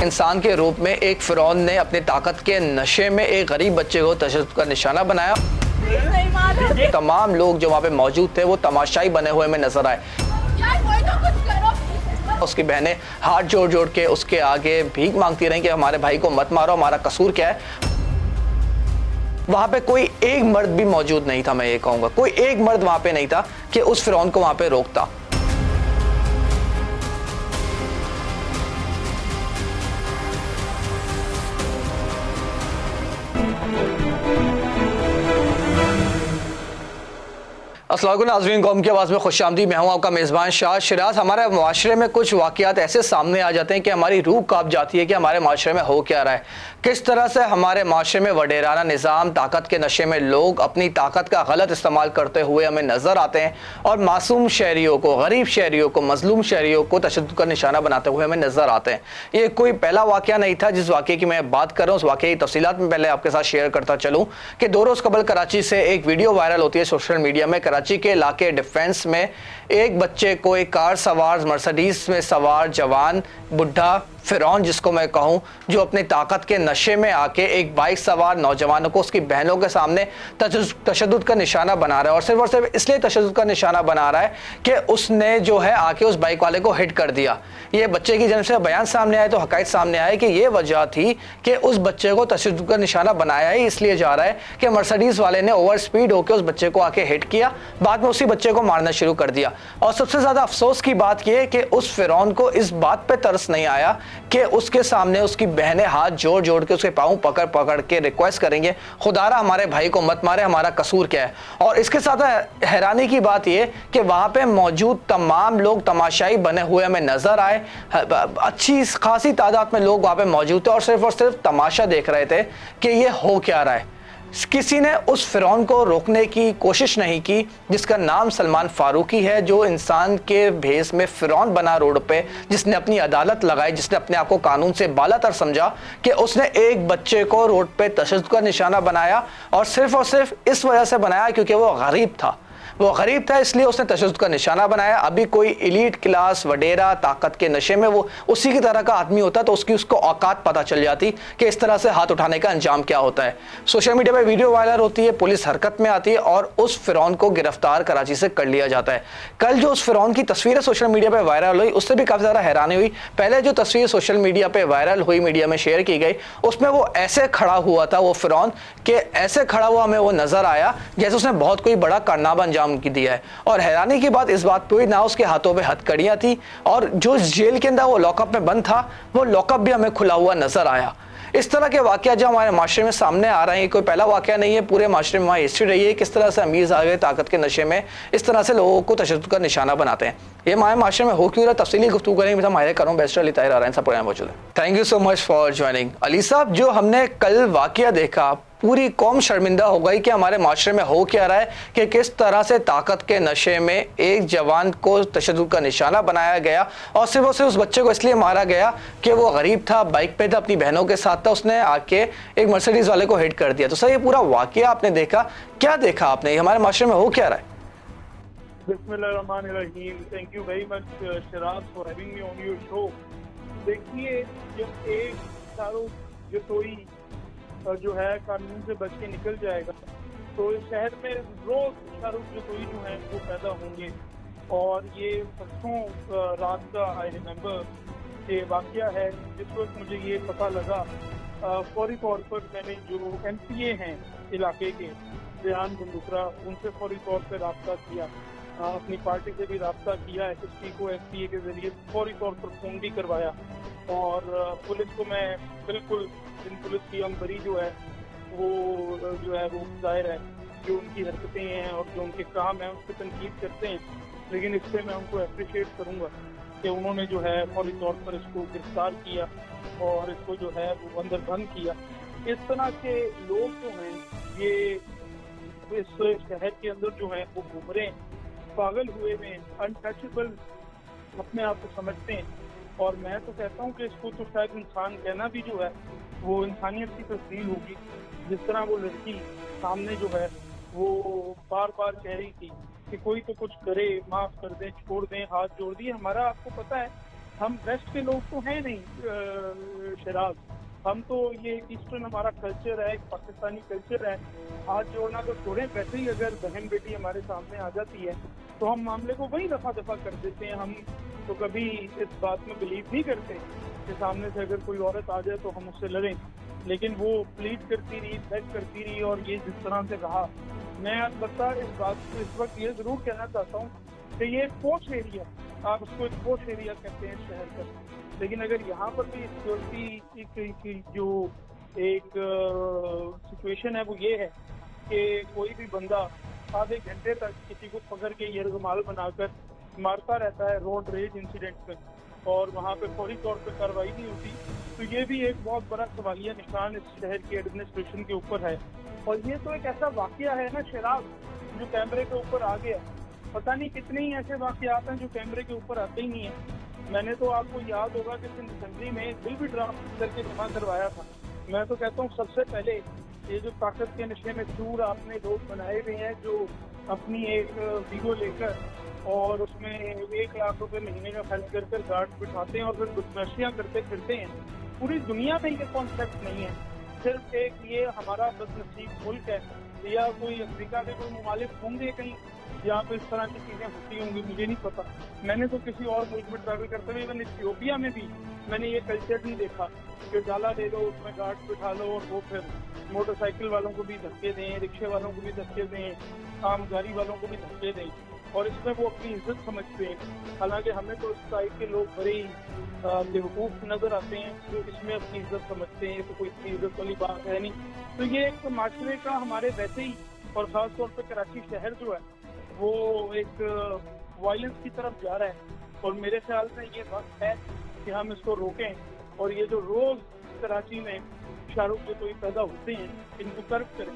इंसान के रूप में एक फिरौन ने अपनी ताकत के नशे में एक गरीब बच्चे को तशद्दुद का निशाना बनाया। तमाम लोग जो वहाँ पे मौजूद थे वो तमाशाई बने हुए में नजर आए। उसकी बहनें हाथ जोड़ जोड़ के उसके आगे भीख मांगती रहीं कि हमारे भाई को मत मारो, हमारा कसूर क्या है। वहां पे कोई एक मर्द भी मौजूद नहीं था, मैं ये कहूंगा कोई एक मर्द वहां पे नहीं था कि उस फिरौन को वहां पे रोकता। अस्सलाम वालेकुम नाज़रीन, कौम की आवाज़ में खुशामदीद। मैं हूं आपका मेज़बान शाह शिराज। हमारे माशरे में कुछ वाक़यात ऐसे सामने आ जाते हैं कि हमारी रूह कांप जाती है कि हमारे माशरे में हो क्या रहा है। किस तरह से हमारे माशरे में वडेराना निज़ाम, ताकत के नशे में लोग अपनी ताकत का गलत इस्तेमाल करते हुए हमें नज़र आते हैं और मासूम शहरियों को, गरीब शहरियों को, मजलूम शहरियों को तशद्दुद का निशाना बनाते हुए हमें नज़र आते हैं। ये कोई पहला वाक़या नहीं था जिस वाक़े की मैं बात कर रहा हूँ। उस वाक़े की तफसीलात में पहले आपके साथ शेयर करता चलूँ कि 2 रोज़ कबल कराची से एक वीडियो वायरल होती है सोशल मीडिया में। कराची के इलाके डिफेंस में एक बच्चे को एक कार सवार, मर्सिडीज में सवार जवान बुढ़ा फिरौन जिसको मैं कहूँ, जो अपनी ताकत के नशे में आके एक बाइक सवार नौजवानों को उसकी बहनों के सामने तशद्दुद का निशाना बना रहा है। और सिर्फ इसलिए तशद्दुद का निशाना बना रहा है कि उसने जो है आके उस बाइक वाले को हिट कर दिया। ये बच्चे की जन्म से बयान सामने आए तो हकायत सामने आए कि ये वजह थी कि उस बच्चे को तशद्दुद का निशाना बनाया ही इसलिए जा रहा है कि मर्सिडीज वाले ने ओवर स्पीड होकर उस बच्चे को आके हिट किया, बाद में उसी बच्चे को मारना शुरू कर दिया। और सबसे ज़्यादा अफसोस की बात यह है कि उस फिरौन को इस बात पर तरस नहीं आया कि उसके सामने उसकी बहनें हाथ जोड़ जोड़ के उसके पाँव पकड़ पकड़ के रिक्वेस्ट करेंगे, खुदारा हमारे भाई को मत मारे, हमारा कसूर क्या है। और इसके साथ हैरानी की बात यह कि वहाँ पे मौजूद तमाम लोग तमाशाई बने हुए हमें नजर आए। अच्छी खासी तादाद में लोग वहाँ पे मौजूद थे और सिर्फ तमाशा देख रहे थे कि ये हो क्या रहा है। किसी ने उस फिरौन को रोकने की कोशिश नहीं की जिसका नाम सलमान फारूकी है, जो इंसान के भेस में फिरौन बना रोड पे, जिसने अपनी अदालत लगाई, जिसने अपने आप को कानून से बालातर समझा कि उसने एक बच्चे को रोड पे तशद्दुद का निशाना बनाया और सिर्फ इस वजह से बनाया क्योंकि वो गरीब था। वो गरीब था इसलिए उसने तशद्दुद का निशाना बनाया। अभी कोई एलीट क्लास वडेरा ताकत के नशे में वो उसी की तरह का आदमी होता तो उसको औकात पता चल जाती कि इस तरह से हाथ उठाने का अंजाम क्या होता है। सोशल मीडिया पर वीडियो वायरल होती है, पुलिस हरकत में आती है और उस फिरौन को गिरफ्तार कराची से कर लिया जाता है। कल जो उस फिरौन की तस्वीरें सोशल मीडिया पर वायरल हुई उससे भी काफ़ी ज़्यादा हैरानी हुई। पहले जो तस्वीर सोशल मीडिया पर वायरल हुई, मीडिया में शेयर की गई, उसमें वो ऐसे खड़ा हुआ था, वो फिरौन के ऐसे खड़ा हुआ हमें वो नजर आया जैसे उसने बहुत कोई बड़ा कारनामा अंजाम की दिया है। और हैरानी की बात इस बात पे हुई, ना उसके हाथों पे हथकड़ियां थी और जो जेल के अंदर वो लॉकअप में बंद था वो लॉकअप भी हमें खुला हुआ नजर आया। इस तरह के वाकया जो हमारे माशरे में सामने आ रहे हैं, कोई पहला वाकया नहीं है, पूरे माशरे में हिस्ट्री रही है किस तरह से अमीर आ गए ताकत के नशे में इस तरह से लोगों को तशद्दुद का निशाना बनाते हैं। ये हमारे माशरे में हो क्यों रहा, तफसीली गुफ्तगू करेंगे। माहिर करूँ बैरिस्टर अली ताहिर आराइन साहब प्रोग्राम मौजूद है। Thank you so much for joining. Ali साहब, जो हमने कल वाकया देखा, पूरी कौम शर्मिंदा हो गई कि हमारे माशरे में हो क्या रहा है कि किस तरह से ताकत के नशे में एक जवान को तशद्दुद का निशाना बनाया गया और सिर्फ उस बच्चे को इसलिए मारा गया कि वो गरीब था, बाइक पे था, अपनी बहनों के साथ था, उसने आके एक मर्सिडीज वाले को हिट कर दिया। तो सर, ये पूरा वाकया आपने देखा, क्या देखा आपने, हमारे माशरे में हो क्या रहा है? बिस्मिल्लाहिर्रहमानिर्रहीम। Thank you very much Siraj for having me on your show. देखिए, जब एक शाहरुख जसोई जो है कानून से बच के निकल जाएगा तो शहर में रोज शाहरुख जसोई जो है वो पैदा होंगे। और ये परसों रात का आई रिमेम्बर ये वाकया है जिस वक्त मुझे ये पता लगा, फौरी तौर पर मैंने जो MPA हैं इलाके के रेहान बंदूकरा, उनसे फौरी तौर पर रब्ता किया, अपनी पार्टी से भी रब्ता किया, SSP को SPA के जरिए फौरी तौर पर फोन भी करवाया और पुलिस को मैं बिल्कुल, पुलिस की अमबरी जो है वो जाहिर है जो उनकी हरकतें हैं और जो उनके काम हैं उस पर तनकीद करते हैं, लेकिन इससे मैं उनको अप्रिशिएट करूँगा कि उन्होंने जो है फौरी तौर पर इसको गिरफ्तार किया और इसको जो है वो अंदर बंद किया। इस तरह के लोग जो हैं ये इस शहर के अंदर जो है वो घूम रहे हैं, पागल हुए में, अनटचेबल अपने आप को समझते हैं। और मैं तो कहता हूँ कि इसको तो शायद इंसान कहना भी जो है वो इंसानियत की तस्वीर होगी। जिस तरह वो लड़की सामने जो है वो बार बार कह रही थी कि कोई तो कुछ करे, माफ कर दें, छोड़ दें, हाथ जोड़ दिए। हमारा आपको पता है हम वेस्ट के लोग तो हैं नहीं शिराज, हम तो ये ईस्टर्न हमारा कल्चर है, पाकिस्तानी कल्चर है। हाथ जोड़ना तो छोड़ें, वैसे ही अगर बहन बेटी हमारे सामने आ जाती है तो हम मामले को वही दफा दफा कर देते हैं। हम तो कभी इस बात में बिलीव नहीं करते कि सामने से अगर कोई औरत आ जाए तो हम उससे लड़ें, लेकिन वो प्लीड करती रही, बेग करती रही, और ये जिस तरह से कहा, मैं अलबत्ता इस बात को इस वक्त ये जरूर कहना चाहता हूँ कि ये एक पोश एरिया, आप उसको एक पोश एरिया कहते हैं शहर का, लेकिन अगर यहाँ पर भी सिक्योरिटी की जो एक सिचुएशन है वो ये है कि कोई भी बंदा आधे घंटे तक किसी को पकड़ के यरगमाल बनाकर मारता रहता है रोड रेज इंसिडेंट में, और वहाँ पे फौरी तौर पे कार्रवाई नहीं होती, तो ये भी एक बहुत बड़ा सवालिया निशान इस शहर की एडमिनिस्ट्रेशन के ऊपर है। और ये तो एक ऐसा वाकया है ना शिराज, जो कैमरे के ऊपर आ गया। पता नहीं कितने ही ऐसे वाकयात हैं जो कैमरे के ऊपर आते ही नहीं है। मैंने तो आपको याद होगा कि सिंध असेंबली में बिल भी ड्राफ्ट करके जमा करवाया था। मैं तो कहता हूँ सबसे पहले ये जो ताकत के नशे में चूर आपने लोग बनाए हुए हैं, जो अपनी एक वीगो लेकर और उसमें 1 लाख रुपए महीने का खर्च कर कर गार्ड बिठाते हैं और फिर बदमाशियां करते फिरते हैं। पूरी दुनिया में ये कॉन्सेप्ट नहीं है, सिर्फ एक ये हमारा बदनसीब मुल्क है, या कोई अफ्रीका के कोई ममालिक होंगे कहीं जहाँ पे इस तरह की चीजें होती होंगी, मुझे नहीं पता। मैंने तो किसी और मुल्क में ट्रैवल करते हुए, इवन इथियोपिया में भी मैंने ये कल्चर नहीं देखा कि डाला ले लो, उसमें गार्ड बिठा लो और वो फिर मोटरसाइकिल वालों को भी धक्के दें, रिक्शे वालों को भी धक्के दें, आम गाड़ी वालों को भी धक्के दें, और इसमें वो अपनी इज्जत समझते हैं। हालांकि हमें तो इस टाइप के लोग बड़े ही बेवकूफ नजर आते हैं जो इसमें अपनी इज्जत समझते हैं। ये तो कोई इतनी इज्जत वाली बात है नहीं। तो ये एक माशरे का हमारे वैसे ही, और खास तौर पर कराची शहर जो है वो एक वायलेंस की तरफ जा रहा है, और मेरे ख्याल में ये वक्त है कि हम इसको रोकें, और ये जो रोज कराची में शाहरुख जतोई पैदा होते हैं इनको कर्व करें।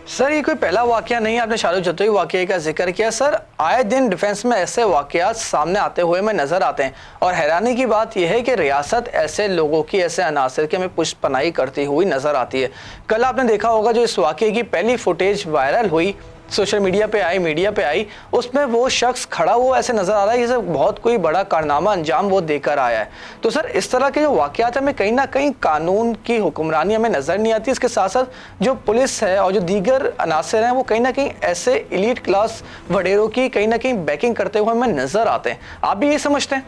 सर ये कोई पहला वाकया नहीं है, आपने शाहरुख जतोई वाकये का जिक्र किया। सर आए दिन डिफेंस में ऐसे वाकयात सामने आते हुए हमें नजर आते हैं, और हैरानी की बात यह है कि रियासत ऐसे लोगों की, ऐसे अनासर की हमें पुष्पनाई करती हुई नजर आती है। कल आपने देखा होगा जो इस वाकये की पहली फुटेज वायरल हुई, सोशल मीडिया पे आई, मीडिया पे आई, उसमें वो शख्स खड़ा वो ऐसे नजर आ रहा है जैसे बहुत कोई बड़ा कारनामा अंजाम वो देकर आया है। तो सर इस तरह के जो वाकयात हमें कहीं ना कहीं कानून की हुक्मरानी हमें नजर नहीं आती। इसके साथ साथ जो पुलिस है और जो दीगर अनासर हैं वो कहीं ना कहीं ऐसे एलीट क्लास वडेरों की कहीं ना कहीं बैकिंग करते हुए हमें नजर आते हैं। आप भी ये समझते हैं?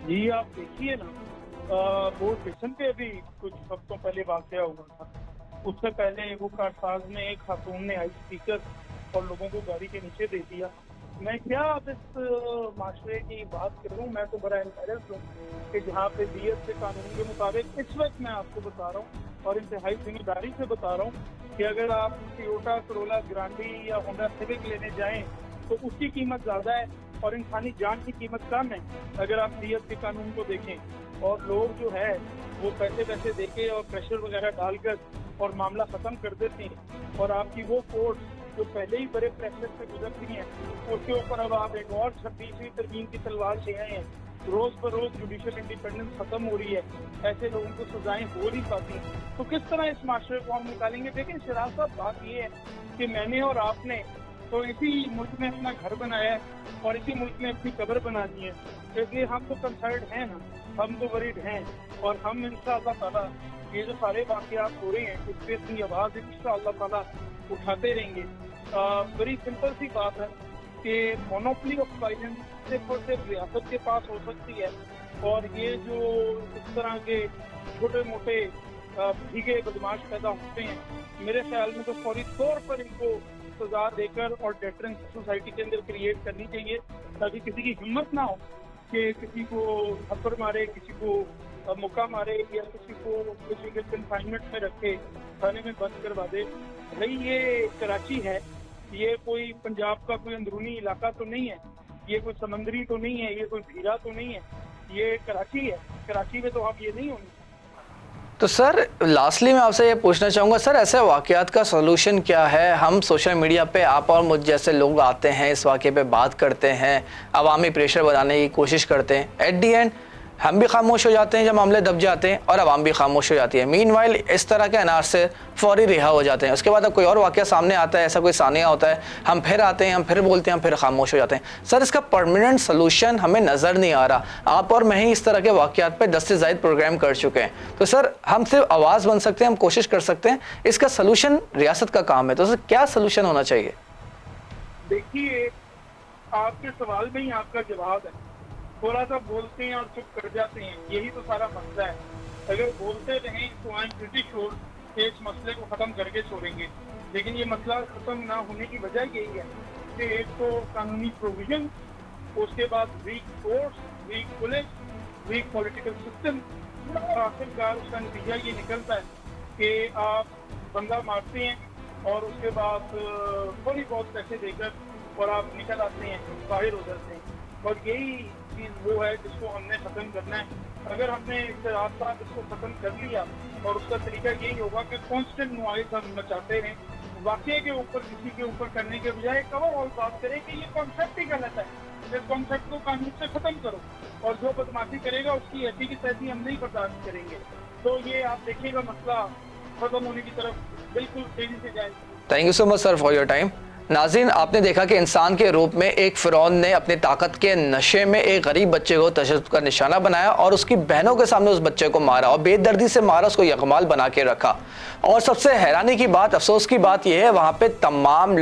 जी आप देखिए ना, बोर्ड स्टेशन पे अभी कुछ हफ्तों पहले वाकया हुआ था। उससे पहले वो कारसाज में एक खातून ने हाई स्पीकर और लोगों को गाड़ी के नीचे दे दिया। मैं क्या अब इस माशरे की बात करूं, मैं तो बड़ा एम्बैरेस हूँ कि जहाँ पे बीएस के कानून के मुताबिक इस वक्त मैं आपको बता रहा हूँ और इंतहाई जिम्मेदारी से बता रहा हूँ कि अगर आप टोयोटा करोला ग्रांडी या होंडा सिविक लेने जाएं तो उसकी कीमत ज्यादा है और इंसानी जान की कीमत कम है अगर आप बीएस के कानून को देखें। और लोग जो है वो पैसे देके और प्रेशर वगैरह डालकर और मामला खत्म कर देते हैं, और आपकी वो कोर्ट जो पहले ही बड़े प्रेशर से गुजरती हैं उसके ऊपर अब आप एक और 26वीं तरमीम की तलवार ले आए हैं। रोज ब रोज जुडिशियल इंडिपेंडेंस खत्म हो रही है, ऐसे लोगों को सजाएं हो नहीं पाती, तो किस तरह इस माशरे को हम निकालेंगे? देखिए शिराज साहब, बात ये है कि मैंने और आपने तो इसी मुल्क में अपना घर बनाया है और इसी मुल्क में अपनी कब्र बना दी है, इसलिए हम तो कंसर्न हैं ना, हम तो वरीड हैं, और हम इंशाअल्लाह ताला ये जो सारे वाकयात हो रहे हैं इस पे अपनी आवाज इंशाअल्लाह ताला उठाते रहेंगे। बड़ी सिंपल सी बात है कि मोनोपोली ऑफ वायलेंस सिर्फ और सिर्फ रियासत के पास हो सकती है, और ये जो इस तरह के छोटे मोटे भीगे बदमाश पैदा होते हैं, मेरे ख्याल में तो फौरी तौर पर इनको सजा देकर और डेटरेंस सोसाइटी के अंदर क्रिएट करनी चाहिए, ताकि किसी की हिम्मत ना हो कि किसी को थप्पड़ मारे, किसी को मुक्का मारे, या किसी को किसी के कंफाइनमेंट में रखे, थाने में बंद करवा दे। भाई ये कराची है, ये कोई पंजाब का कोई अंदरूनी इलाका तो नहीं है, ये कोई समंदरी तो नहीं है, ये कोई भीरा तो नहीं है, ये कराची है। कराची में तो आप ये नहीं होंगे। तो सर लास्टली मैं आपसे ये पूछना चाहूँगा, सर ऐसे वाक़यात का सलूशन क्या है? हम सोशल मीडिया पे आप और मुझ जैसे लोग आते हैं, इस वाक़े पे बात करते हैं, अवामी प्रेशर बनाने की कोशिश करते हैं, एट दी एंड हम भी खामोश हो जाते हैं जब मामले दब जाते हैं और आवाम भी खामोश हो जाती है। मीनवाइल इस तरह के अनार से फौरी रिहा हो जाते हैं। उसके बाद अब कोई और वाक़या सामने आता है, ऐसा कोई सानिया होता है, हम फिर आते हैं, हम फिर बोलते हैं, हम फिर खामोश हो जाते हैं। सर, इसका परमानेंट सोल्यूशन हमें नज़र नहीं आ रहा। आप और मैं ही इस तरह के वाक़यात पे 10 से ज़ायद प्रोग्राम कर चुके हैं। तो सर, हम सिर्फ आवाज़ बन सकते हैं, हम कोशिश कर सकते हैं, इसका सोल्यूशन रियासत का काम है। तो सर, क्या सोल्यूशन होना चाहिए? देखिए, आपके सवाल में ही आपका जवाब है। थोड़ा सा बोलते हैं और चुप कर जाते हैं, यही तो सारा मसला है। अगर बोलते रहें तो आई एम प्रीटी श्योर कि इस मसले को ख़त्म करके छोड़ेंगे। लेकिन ये मसला ख़त्म ना होने की वजह यही है कि एक तो कानूनी प्रोविजन, उसके बाद weak courts, weak police, weak political system, और आखिरकार उसका नतीजा ये निकलता है कि आप बंदा मारते हैं और उसके बाद थोड़ी बहुत पैसे देकर और आप निकल आते हैं बाहर उधर से। और यही चीज़ वो है जिसको हमने ख़त्म करना है। अगर हमने साथ साथ इसको ख़त्म कर लिया और उसका तरीका यही होगा कि कॉन्स्टेंट नॉइज़ हम मचाते रहें, वाक़े के ऊपर किसी के ऊपर करने के बजाय कवर ऑल बात करें कि ये कॉन्सेप्ट ही गलत है, इस कॉन्सेप्ट को कानून से ख़त्म करो, और जो बदमाशी करेगा उसकी ऐसी की तैसी हम नहीं बर्दाश्त करेंगे। तो ये आप देखिएगा मसला ख़त्म होने की तरफ बिल्कुल तेज़ी से जाएगा। Thank you so much sir for your time. नाज़रीन, आपने देखा कि इंसान के रूप में एक फ़िरौन ने अपनी ताकत के नशे में एक गरीब बच्चे को तशद्दुद का निशाना बनाया और उसकी बहनों के सामने उस बच्चे को मारा और बेदर्दी से मारा, उसको यकमाल बना के रखा। और सबसे हैरानी की बात, अफसोस की बात यह है, वहाँ पे तमाम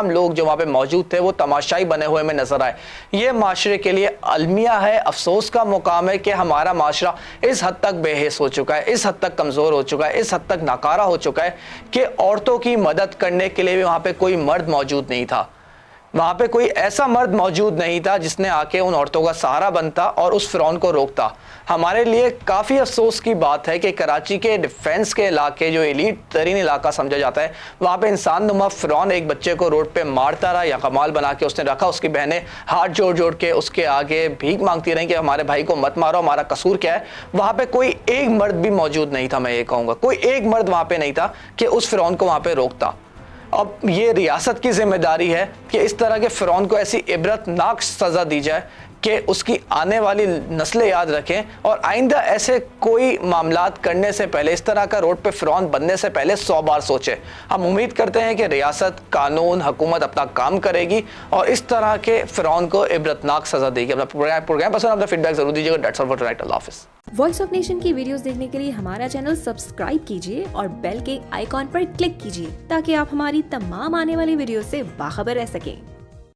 लोग जो वहाँ पे मौजूद थे वो तमाशाई बने हुए में नजर आए। ये माशरे के लिए अलमिया है, अफसोस का मुकाम है कि हमारा माशरा इस हद तक बेहिस हो चुका है, इस हद तक कमज़ोर हो चुका है, इस हद तक नाकारा हो चुका है कि औरतों की मदद करने के लिए भी वहाँ पे कोई मर्द मौजूद नहीं था। वहां पे कोई ऐसा मर्द मौजूद नहीं था जिसने आके उन औरतों का सहारा बनता और उस फिरौन को रोकता। हमारे लिए काफ़ी अफसोस की बात है कि कराची के डिफेंस के इलाके, जो एलीट तरीन इलाका समझा जाता है, वहाँ पे इंसान नुमा फिरौन एक बच्चे को रोड पे मारता रहा या कमाल बना के उसने रखा। उसकी बहनें हाथ जोड़ जोड़ के उसके आगे भीख मांगती रहीं कि हमारे भाई को मत मारो, हमारा कसूर क्या है। वहाँ पे कोई एक मर्द भी मौजूद नहीं था, मैं ये कहूँगा कोई एक मर्द वहाँ पे नहीं था कि उस फिरौन को वहाँ पे रोकता। अब ये रियासत की जिम्मेदारी है कि इस तरह के फिरौन को ऐसी इबरतनाक सज़ा दी जाए कि उसकी आने वाली नस्लें याद रखें और आइंदा ऐसे कोई मामलात करने से पहले, इस तरह का रोड पे फिरौन बनने से पहले 100 बार सोचे। हम उम्मीद करते हैं कि रियासत, कानून, हुकूमत अपना काम करेगी और इस तरह के फिरौन को इबरतनाक सज़ा देगी। अपना प्रोग्राम पसंद, अपना फीडबैक जरूर दीजिएगा। That's all for tonight. अल्लाह हाफिज़। वॉइस ऑफ नेशन की वीडियोस देखने के लिए हमारा चैनल सब्सक्राइब कीजिए और बेल के आइकॉन पर क्लिक कीजिए ताकि आप हमारी तमाम आने वाली वीडियो से बाखबर रह सकें।